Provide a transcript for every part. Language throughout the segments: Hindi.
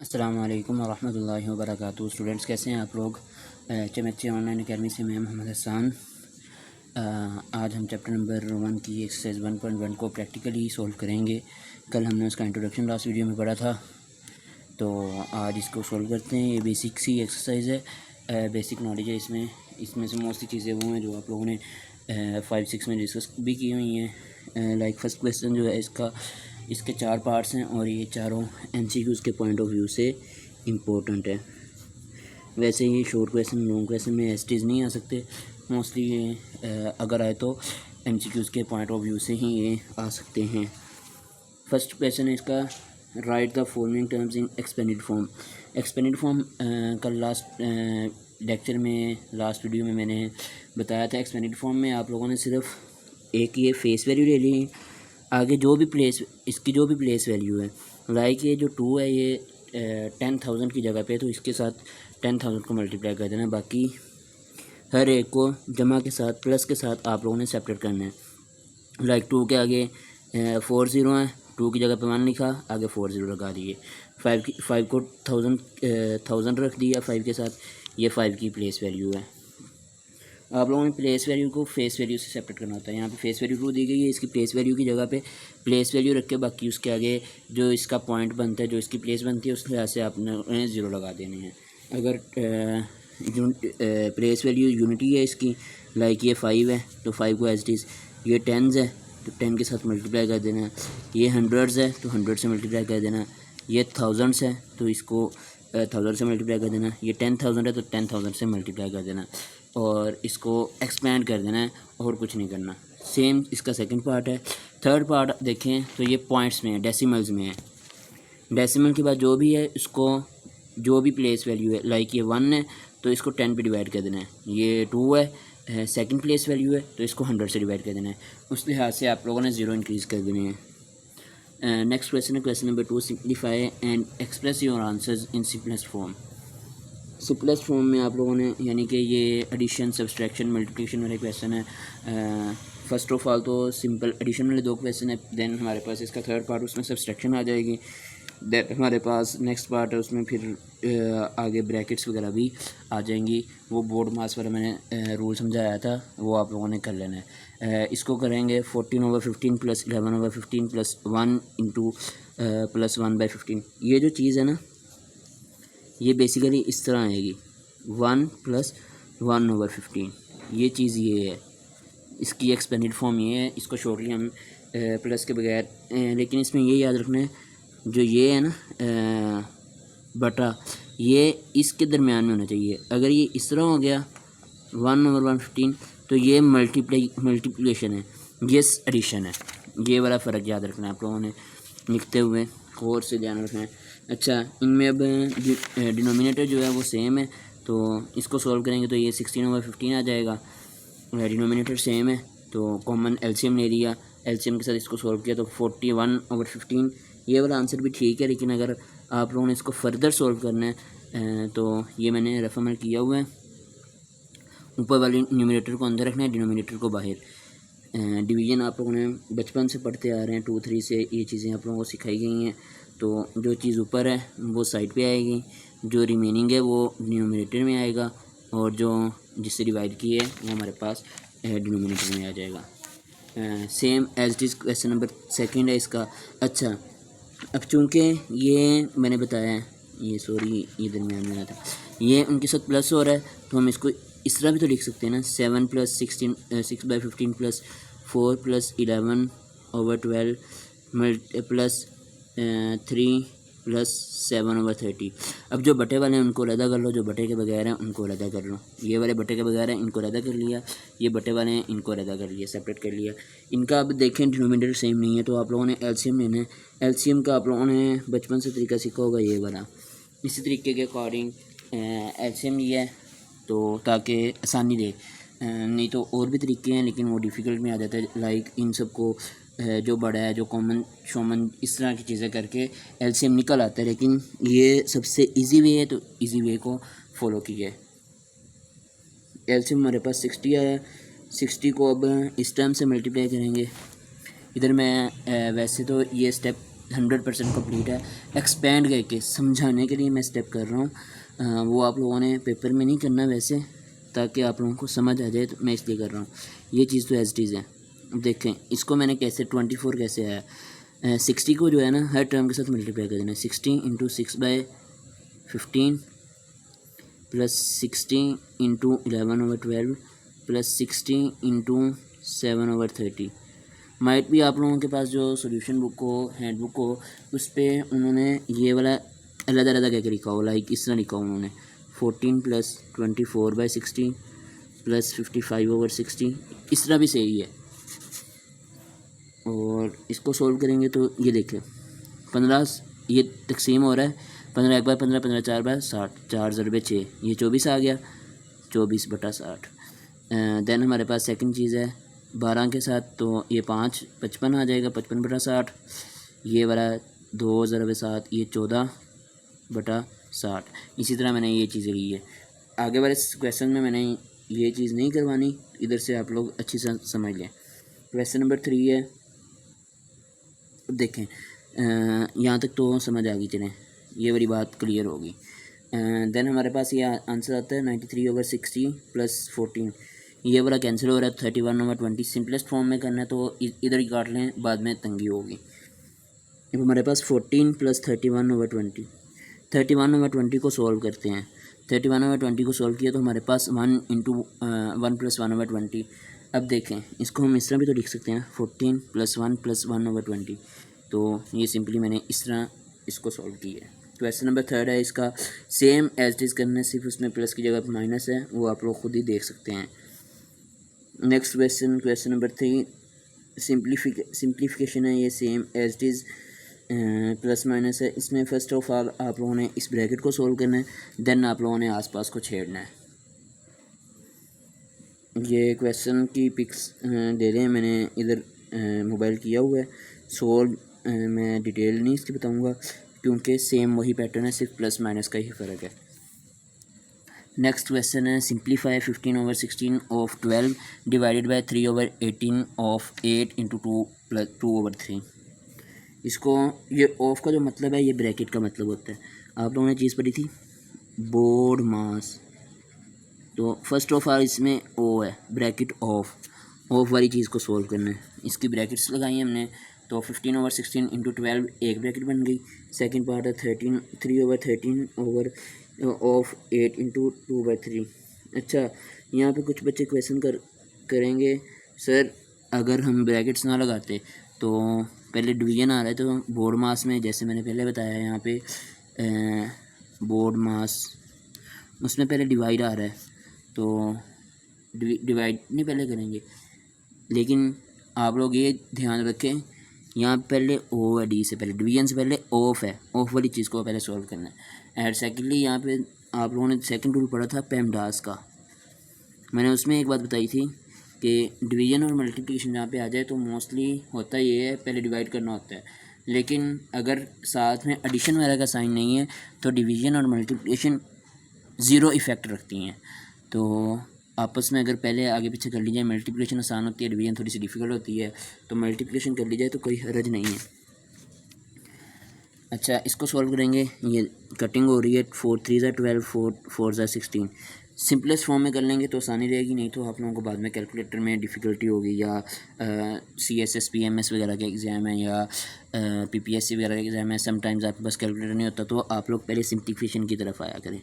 अस्सलाम वालेकुम वरहमतुल्लाहि वबरकातुहू। स्टूडेंट्स कैसे हैं आप लोग। चमच्चे ऑनलाइन अकेडमी से मैं मोहम्मद हसन। आज हम चैप्टर नंबर 1 की एक्सरसाइज 1.1 को प्रैक्टिकली सॉल्व करेंगे। कल हमने उसका इंट्रोडक्शन लास्ट वीडियो में पढ़ा था, तो आज इसको सॉल्व करते हैं। ये बेसिक सी एक्सरसाइज है, बेसिक नॉलेज है इसमें से मोस्टली चीज़ें वो हैं जो आप लोगों ने 5-6 में डिस्कस भी की हुई हैं। लाइक फर्स्ट क्वेश्चन जो है इसके 4 पार्ट्स हैं और ये चारों एमसीक्यूज़ के पॉइंट ऑफ व्यू से इम्पोर्टेंट है। वैसे ये शॉर्ट क्वेश्चन लॉन्ग क्वेश्चन में एसटीज़ नहीं आ सकते, मोस्टली ये अगर आए तो एमसीक्यूज़ के पॉइंट ऑफ व्यू से ही ये आ सकते हैं। फर्स्ट क्वेश्चन है इसका, right the following terms in expanded form. Expanded form कल लास्ट लेक्चर में लास्ट वीडियो में मैंने बताया था। एक्सपेंडेड फॉर्म में आप लोगों ने सिर्फ एक ये फेस वैल्यू ले ली, आगे जो भी प्लेस वैल्यू है, लाइक ये जो 2 है ये 10,000 की जगह पे, तो इसके साथ 10,000 को मल्टीप्लाई कर देना। बाकी हर एक को जमा के साथ प्लस के साथ आप लोगों ने सेपरेट करना है। लाइक 2 के आगे 4 ज़ीरो हैं, 2 की जगह पे 1 लिखा, आगे 4 ज़ीरो लगा दिए। 5 को 1000 रख दिया 5 के साथ, ये 5 की प्लेस वैल्यू है। आप लोगों ने प्लेस वैल्यू को फेस वैल्यू से सेपरेट करना होता है। यहाँ पे फेस वैल्यू 2 दी गई है, इसकी प्लेस वैल्यू की जगह पे प्लेस वैल्यू रख के बाकी उसके आगे जो इसका पॉइंट बनता है, जो इसकी प्लेस बनती है, उस लिहाज से आपने 0 लगा देने हैं। अगर प्लेस वैल्यू यूनिटी है इसकी, लाइक ये 5 है तो 5 को एज इट इज़, ये 10s है तो 10 के साथ मल्टीप्लाई कर देना, ये 100s है तो 100 से मल्टीप्लाई कर देना, ये 1000s है तो इसको 1000 से मल्टीप्लाई कर देना, ये 10,000 है तो 10,000 से मल्टीप्लाई कर देना और इसको एक्सपेंड कर देना है और कुछ नहीं करना। सेम इसका सेकंड पार्ट है। थर्ड पार्ट देखें तो ये पॉइंट्स में है, डेसिमल्स में है। डेसिमल के बाद जो भी है इसको जो भी प्लेस वैल्यू है, लाइक ये 1 है तो इसको 10 पे डिवाइड कर देना है, ये 2 है सेकंड प्लेस वैल्यू है तो इसको 100 से डिवाइड कर देना है। उस लिहाज से आप लोगों ने 0 इंक्रीज़ कर देने हैं। नेक्स्ट क्वेश्चन है question number 2, simplify and express your answers in simplest form. Simplest form में आप लोगों ने, यानी कि ये एडिशन सब्सट्रैक्शन मल्टीप्लिकेशन वाले क्वेश्चन है। फर्स्ट ऑफ ऑल तो सिंपल एडिशन वाले 2 क्वेश्चन है, देन हमारे पास इसका थर्ड पार्ट उसमें सब्सट्रैक्शन आ जाएगी, देन हमारे पास नेक्स्ट पार्ट है उसमें फिर आगे ब्रैकेट्स वगैरह भी आ जाएंगी। वो बोर्ड मास वाला मैंने रूल समझाया था, वो आप लोगों ने कर लेना है। इसको करेंगे 14/15 प्लस 11/15 प्लस 1 इंटू प्लस 1/15। ये जो चीज़ है ना, ये बेसिकली इस तरह आएगी 1 + 1/15। ये चीज़ ये है, इसकी एक्सपेंडेड फॉर्म ये है। इसको शॉर्टली हम प्लस के बगैर, लेकिन इसमें ये याद रखना है जो ये है ना बटा, ये इसके दरमियान में होना चाहिए। अगर ये इस तरह हो गया 1/115 तो ये मल्टीप्लिकेशन है, ये एडिशन है। ये वाला फ़र्क याद रखना है आप लोगों ने लिखते हुए, और से ध्यान रखना है। अच्छा, इनमें अब डिनोमिनेटर जो है वो सेम है, तो इसको सॉल्व करेंगे तो ये 16/15 आ जाएगा। डिनोमिनेटर सेम है तो कॉमन एलसीएम ले लिया, एलसीएम के साथ इसको सॉल्व किया तो 41/15। ये वाला आंसर भी ठीक है, लेकिन अगर आप लोगों ने इसको फर्दर सॉल्व करना है तो ये मैंने रफ अमल किया हुआ है। ऊपर वाले न्यूमिनेटर को अंदर रखना है, डिनोमिनेटर को बाहर। डिवीज़न आप लोगों ने बचपन से पढ़ते आ रहे हैं, 2-3 से ये चीज़ें आप लोगों को सिखाई गई हैं। तो जो चीज़ ऊपर है वो साइड पे आएगी, जो रिमेनिंग है वो डिनोमिनेटर में आएगा, और जो जिससे डिवाइड की है वो हमारे पास डिनोमिनेटर में आ जाएगा। Same as it is question number 2 है इसका। अच्छा, अब चूँकि ये मैंने बताया है, ये दरमियान में था, ये उनके साथ प्लस हो रहा है तो हम इसको इस तरह भी तो लिख सकते हैं ना, 7 + 16 6/15 प्लस 4 + 11/12 प्लस 3 + 7/30। अब जो बटे वाले हैं उनको अलग कर लो, जो बटे के बगैर हैं उनको अलग कर लो। ये वाले बटे के बगैर हैं, इनको अलग कर लिया, ये बटे वाले हैं, इनको अलग कर लिया, सेपरेट कर लिया। इनका अब देखें डिनोमिनेटर सेम नहीं है, तो आप लोगों ने एलसीएम लेना है। एलसीएम का आप लोगों ने बचपन से तरीका सीखा होगा ये वाला। इसी तरीके के अकॉर्डिंग एलसीएम लिया है तो ताकि आसानी दे, नहीं तो और भी तरीके हैं लेकिन वो डिफ़िकल्ट में आ जाता है। लाइक इन सबको जो बड़ा है, जो कॉमन शॉमन, इस तरह की चीज़ें करके एलसीएम निकल आता है, लेकिन ये सबसे इजी वे है तो इजी वे को फॉलो कीजिए। एलसीएम हमारे पास 60 आया, 60 को अब इस टर्म से मल्टीप्लाई करेंगे। इधर मैं वैसे तो ये स्टेप 100% कंप्लीट है। एक्सपेंड करके समझाने के लिए मैं स्टेप कर रहा हूँ, वो आप लोगों ने पेपर में नहीं करना वैसे, ताकि आप लोगों को समझ आ जाए, तो मैं इसलिए कर रहा हूँ। ये चीज़ तो एज इट इज़ है। देखें इसको मैंने कैसे 24 कैसे आया, 60 को जो है ना हर टर्म के साथ मल्टीप्लाई कर देना है। 60 into 6/15 plus 60 into 11/12 plus 60 into 7/30। Might भी आप लोगों के पास जो सोल्यूशन बुक हो, हैंड बुक हो, उस पर उन्होंने ये वाला अलग करके लिखा हो, लाइक इस तरह लिखा हो उन्होंने 14 प्लस 24/60 प्लस 55/60, इस तरह भी सही है। और इसको सोल्व करेंगे तो ये देखें 15 ये तकसीम हो रहा है, 15 1 बार 15, 15 4 बार 60, 4 ज़रबे 6, ये 24 आ गया, 24/60। देन हमारे पास सेकंड चीज़ है 12 के साथ, तो ये 5 55 आ जाएगा, 55/60। ये वाला 2 ज़रबे 7, ये 14/60। इसी तरह मैंने ये चीज़ें ली है। आगे वाले क्वेश्चन में मैंने ये चीज़ नहीं करवानी, इधर से आप लोग अच्छी से समझ लें। क्वेश्चन नंबर 3 है, देखें यहाँ तक तो समझ आ गई, चलें ये वाली बात क्लियर होगी। देन हमारे पास ये आंसर आता है 93/60 प्लस 14, ये वाला कैंसिल हो रहा है। 31/20 सिंपलेस्ट फॉर्म में करना है तो इधर ही काट लें, बाद में तंगी होगी। अब हमारे पास 14 प्लस 31/20, 31/20 को सॉल्व करते हैं। 31/20 को सॉल्व किया तो हमारे पास 1 इंटू 1 प्लस 1/20। अब देखें इसको हम इस तरह भी तो लिख सकते हैं 14 प्लस 1 प्लस 1/20। तो ये सिंपली मैंने इस तरह इसको सॉल्व किया है। क्वेश्चन नंबर 3 है, इसका सेम एज इट इज़ करना है, सिर्फ उसमें प्लस की जगह पर माइनस है, वो आप लोग खुद ही देख सकते हैं। नेक्स्ट क्वेश्चन नंबर 3 सिंप्लीफिकेशन है, ये same as it is plus minus है। इसमें फ़र्स्ट ऑफ ऑल आप लोगों ने इस ब्रैकेट को सॉल्व करना है, देन आप लोगों ने आसपास को छेड़ना है। ये क्वेश्चन की पिक्स दे रहे हैं मैंने इधर मोबाइल किया हुआ है। सोल्व मैं डिटेल नहीं इसकी बताऊंगा, क्योंकि सेम वही पैटर्न है, सिर्फ प्लस माइनस का ही फ़र्क है। नेक्स्ट क्वेश्चन है, simplify 15/16 of 12 divided by 3/18 of 8 into 2 plus 2/3। इसको ये ऑफ का जो मतलब है, ये ब्रैकेट का मतलब होता है। आप लोगों ने चीज़ पढ़ी थी बोर्ड मास, तो फर्स्ट ऑफ ऑल इसमें ओ है, ब्रैकेट ऑफ वाली चीज़ को सोल्व करना है। इसकी ब्रैकेट्स लगाई हैं हमने, तो 15/16 इंटू 12 एक ब्रैकेट बन गई। सेकंड पार्ट है 3/13 ओवर ऑफ 8 इंटू 2/3। अच्छा, यहाँ पे कुछ बच्चे क्वेश्चन करेंगे सर अगर हम ब्रैकेट्स ना लगाते तो पहले डिवीजन आ रहा है, तो बोर्ड मास में जैसे मैंने पहले बताया यहाँ पे बोर्ड मास, उसमें पहले डिवाइड आ रहा है, तो डिवाइड नहीं पहले करेंगे, लेकिन आप लोग ये ध्यान रखें यहाँ पहले ओ है, डी से पहले, डिवीजन से पहले ऑफ है, ऑफ वाली चीज़ को पहले सॉल्व करना है। एंड सेकेंडली यहाँ पे आप लोगों ने सेकंड रूल पढ़ा था पेमडास का, मैंने उसमें एक बात बताई थी कि डिवीजन और मल्टीप्लिकेशन जहाँ पे आ जाए तो मोस्टली होता ये है पहले डिवाइड करना होता है, लेकिन अगर साथ में एडिशन वगैरह का साइन नहीं है तो डिवीजन और मल्टीप्लिकेशन ज़ीरो इफ़ेक्ट रखती हैं। तो आपस में अगर पहले आगे पीछे कर ली जाए, मल्टीप्लिकेशन आसान होती है, डिवीजन थोड़ी सी डिफ़िकल्ट होती है, तो मल्टीप्लिकेशन कर ली जाए तो कोई हर्ज नहीं है। अच्छा, इसको सॉल्व करेंगे, ये कटिंग हो रही है, 4 3 12, 4 16। सिंपलेस्ट फॉर्म में कर लेंगे तो आसानी रहेगी, नहीं तो आप लोगों को बाद में कैलकुलेटर में डिफ़िकल्टी होगी, या CSS PMS वगैरह के एग्ज़ाम है, या PPSC वगैरह के एग्ज़ाम है, समटाइम्स आपके पास कैलकुलेटर नहीं होता, तो आप लोग पहले सिंप्लीफिकेशन की तरफ आया करें।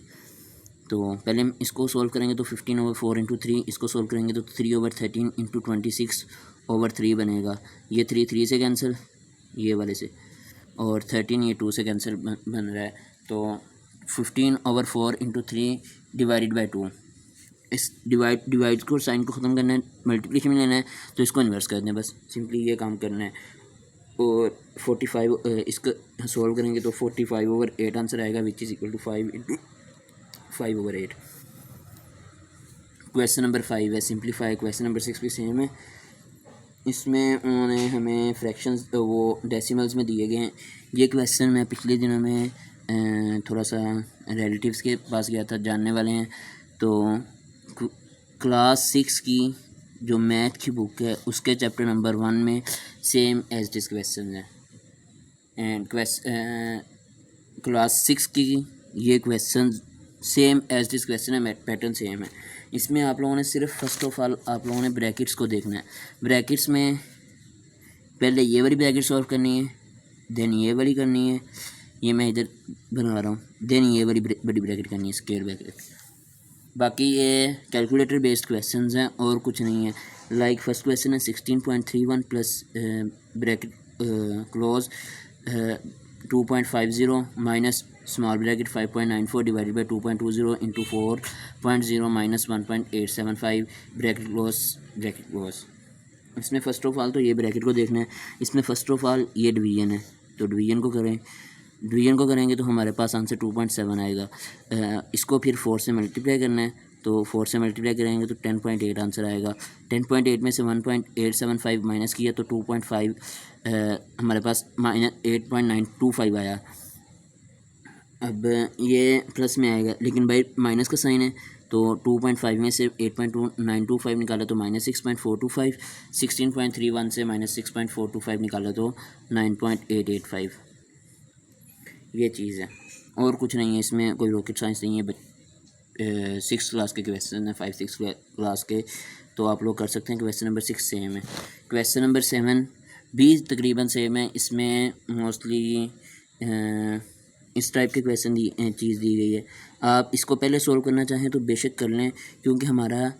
तो पहले हम इसको सोल्व करेंगे तो 15/4 इंटू 3, इसको सोल्व करेंगे तो 3/13 इंटू 26/3 बनेगा। ये 3 से कैंसिल, ये वाले से, और 13 ये 2 से कैंसिल बन रहा है, तो 15/4 इंटू 3 डिवाइडेड बाई 2। इस डिवाइड को साइन को ख़त्म करना है, मल्टीप्लिकेशन में लेना है, तो इसको इन्वर्स कर दें, बस सिंपली ये काम करना है। और 45 इसका सॉल्व करेंगे तो 45/8 आंसर आएगा, which is equal to 5 into 5/8। Question number 5 है सिंप्लीफाई। क्वेश्चन नंबर 6 भी सेम है, इसमें उन्होंने हमें फ्रैक्शंस वो डेसिमल्स में दिए गए हैं। ये क्वेश्चन मैं पिछले दिनों में थोड़ा सा रिलेटिव्स के पास गया था, जानने वाले हैं, तो क्लास 6 की जो मैथ की बुक है उसके चैप्टर नंबर 1 में सेम एज दिस क्वेश्चन है। एंड क्लास 6 की ये question same as this question है, पैटर्न सेम है। इसमें आप लोगों ने सिर्फ फर्स्ट ऑफ ऑल आप लोगों ने ब्रैकेट्स को देखना है। ब्रैकेट्स में पहले ये वाली ब्रैकेट सॉल्व करनी है, देन ये वाली करनी है, ये मैं इधर बना रहा हूँ, देन ये वाली बड़ी ब्रैकेट करनी है, स्क्वायर ब्रैकेट। बाकी ये कैलकुलेटर बेस्ड क्वेश्चंस हैं और कुछ नहीं है। लाइक फर्स्ट क्वेश्चन है 16.31 plus bracket close 2.50 minus small bracket 5.94 divided by 2.20 into 4.0 minus 1.875 bracket close. इसमें फ़र्स्ट ऑफ ऑल तो ये ब्रैकेट को देखना है। इसमें फ़र्स्ट ऑफ ऑल ये डिवीजन है, तो डिवीजन को करें। डिवीजन को करेंगे तो हमारे पास आंसर 2.7 आएगा। इसको फिर 4 से मल्टीप्लाई करना है, तो 4 से मल्टीप्लाई करेंगे तो 10.8 आंसर आएगा। 10.8 में से 1.875 माइनस किया तो 2.5 हमारे पास माइनस 8.925 आया। अब ये प्लस में आएगा, लेकिन भाई माइनस का साइन है, तो 2.5 में से 8.925 निकाला तो माइनस 6.425, 16.31 से माइनस 6.425 निकाला तो 9.885। ये चीज़ है और कुछ नहीं है। इसमें कोई रॉकेट साइंस नहीं है। 6 क्लास के क्वेश्चन है, 5-6 क्लास के, तो आप लोग कर सकते हैं। क्वेश्चन नंबर 6 सेम है। क्वेश्चन नंबर 7 भी तकरीबन सेम है। इसमें मोस्टली इस टाइप के क्वेश्चन चीज़ दी गई है। आप इसको पहले सोल्व करना चाहें तो बेशक कर लें, क्योंकि हमारा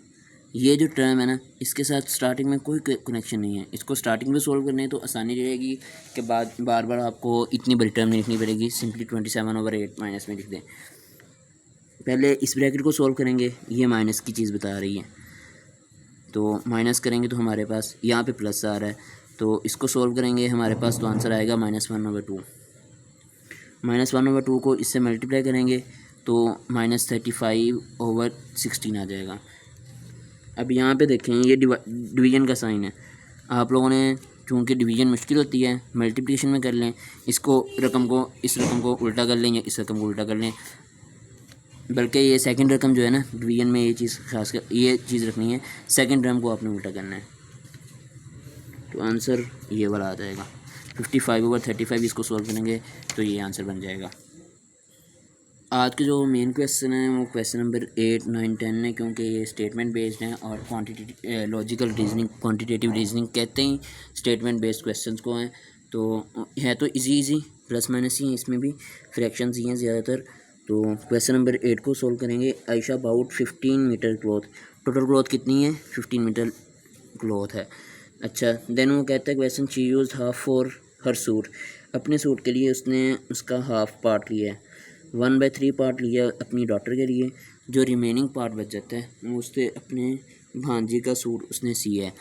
ये जो टर्म है ना, इसके साथ स्टार्टिंग में कोई कनेक्शन नहीं है। इसको स्टार्टिंग में सोल्व करने तो आसानी रहेगी कि बार बार आपको इतनी बड़ी टर्म नहीं लिखनी पड़ेगी। सिंपली 27/8 माइनस में लिख दें। पहले इस ब्रैकेट को सोल्व करेंगे, ये माइनस की चीज़ बता रही है, तो माइनस करेंगे तो हमारे पास यहाँ पे प्लस आ रहा है, तो इसको सोल्व करेंगे हमारे पास तो आंसर आएगा -1/2। -1/2 को इससे मल्टीप्लाई करेंगे तो -35/16 आ जाएगा। अब यहाँ पे देखें, ये डिवीज़न का साइन है। आप लोगों ने चूँकि डिवीज़न मुश्किल होती है, मल्टीप्लिकेशन में कर लें। इसको इस रकम को उल्टा कर लें या इस रकम को उल्टा कर लें। बल्कि ये सेकंड रकम जो है ना, डिवीज़न में ये चीज़ खास कर ये चीज़ रखनी है, सेकंड टर्म को आपने उल्टा करना है, तो आंसर ये वाला आ जाएगा। 55/35 इसको सॉल्व करेंगे तो ये आंसर बन जाएगा। आज के जो मेन क्वेश्चन है वो क्वेश्चन नंबर 8, 9, 10 है, क्योंकि ये स्टेटमेंट बेस्ड हैं और लॉजिकल रीजनिंग, क्वांटिटेटिव रीजनिंग कहते ही स्टेटमेंट बेस्ड क्वेश्चंस को हैं। तो है तो इजी प्लस माइनस ही हैं, इसमें भी फ्रैक्शंस ही हैं ज़्यादातर। तो क्वेश्चन नंबर 8 को सोल्व करेंगे। Ayesha about 15 metre cloth, total cloth कितनी है? 15 मीटर क्लॉथ है। अच्छा, देन वो कहता है question she used half for her suit, अपने सूट के लिए उसने उसका हाफ पार्ट लिया है। 1/3 पार्ट लिया अपनी डॉटर के लिए, जो रिमेनिंग पार्ट बच जाता है वो उससे अपने भांजी का सूट उसने सिया है।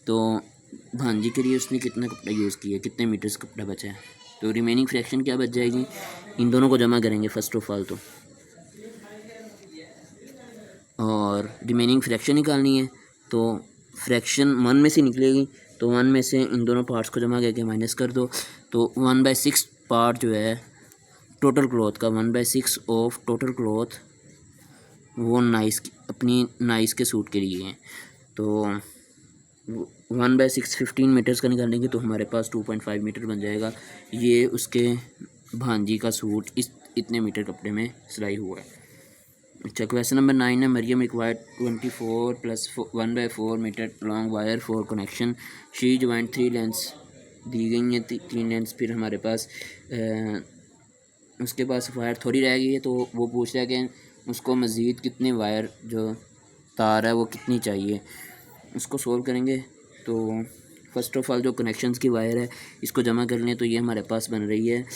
तो भांजी के लिए उसने कितना कपड़ा यूज़ किया, कितने मीटर्स कपड़ा बचा है, तो रिमेनिंग फ्रैक्शन क्या बच जाएगी? इन दोनों को जमा करेंगे फर्स्ट ऑफ ऑल तो, और रिमेनिंग फ्रैक्शन निकालनी है। तो फ्रैक्शन 1 में से निकलेगी, तो 1 में से इन दोनों पार्ट्स को जमा करके माइनस कर दो, तो 1/6 पार्ट जो है टोटल क्लॉथ का, 1/6 ऑफ टोटल क्लॉथ वो अपनी नाइस के सूट के लिए है। तो 1/6 15 मीटर्स का निकालेंगे तो हमारे पास 2.5 मीटर बन जाएगा। ये उसके भांजी का सूट इतने मीटर कपड़े में सिलाई हुआ है। अच्छा, क्वेश्चन नंबर 9 है। Maryam required 24 + 1/4 metre long wire for connection, she joint 3 lengths दी गई हैं, 3 लेंस। फिर हमारे पास उसके पास वायर थोड़ी रह गई है, तो वो पूछ रहा है कि उसको मज़ीद कितने वायर जो तार है वो कितनी चाहिए। उसको सोल्व करेंगे तो फर्स्ट ऑफ ऑल जो कनेक्शंस की वायर है इसको जमा कर लें, तो ये हमारे पास बन रही है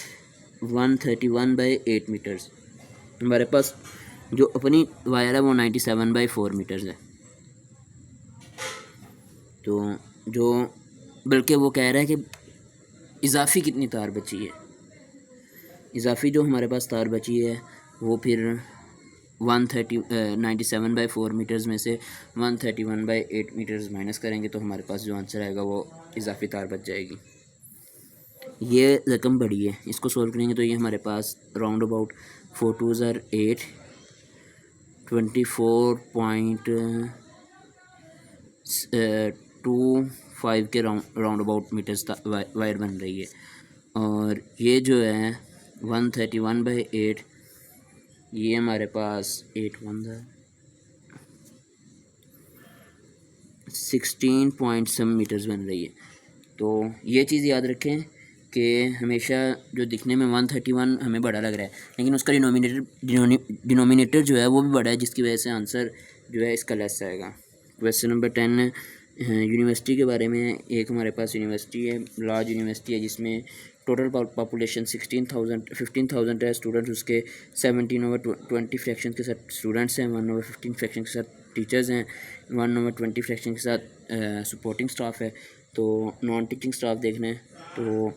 131/8 मीटर्स। हमारे पास जो अपनी वायर है वो 97/4 मीटर्स है। तो जो बल्कि वो कह रहा है कि इजाफी कितनी तार बची है, इजाफी जो हमारे पास तार बची है वो फिर 97/4 मीटर्स में से 131/8 मीटर्स माइनस करेंगे तो हमारे पास जो आंसर आएगा वो इजाफी तार बच जाएगी। ये रकम बड़ी है, इसको सोल्व करेंगे तो ये हमारे पास राउंड अबाउट 4 2 ज़र 8 24.25 के राउंड अबाउट मीटर्स वायर बन रही है। और ये जो है 131/8, ये हमारे पास 8 1 16.7 मीटर्स बन रही है। तो ये चीज़ याद रखें कि हमेशा जो दिखने में 131 हमें बड़ा लग रहा है, लेकिन उसका डिनोमिनेटर जो है वो भी बड़ा है, जिसकी वजह से आंसर जो है इसका लेस आएगा। क्वेश्चन नंबर 10 यूनिवर्सिटी के बारे में। एक हमारे पास यूनिवर्सिटी है, लार्ज यूनिवर्सिटी है, जिसमें टोटल पॉपुलेशन 15,000 है। स्टूडेंट्स उसके 17/20 फ्रैक्शन के साथ स्टूडेंट्स हैं, 1/15 फ्रैक्शन के साथ टीचर्स हैं, 1/20 फ्रैक्शन के साथ सपोर्टिंग स्टाफ है। तो नॉन टीचिंग स्टाफ देखना है तो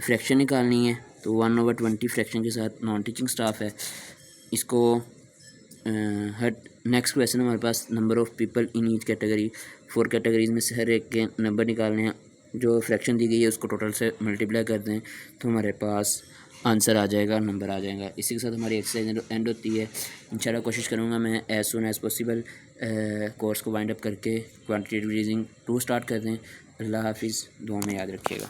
फ्रैक्शन निकालनी है, तो 1/20 फ्रैक्शन के साथ नॉन टीचिंग स्टाफ है। इसको हर नेक्स्ट क्वेश्चन हमारे पास number of people in each category, 4 categories में से हर एक के नंबर निकालने हैं। जो फ्रैक्शन दी गई है उसको टोटल से मल्टीप्लाई कर दें तो हमारे पास आंसर आ जाएगा, नंबर आ जाएगा। इसी के साथ हमारी एक्सरसाइज एंड होती है। इंशाल्लाह कोशिश करूँगा मैं as soon as possible course को वाइंड अप करके क्वांटिटेटिव रीजनिंग 2 स्टार्ट कर दें। अल्लाह हाफिज़, दुआ में याद रखिएगा।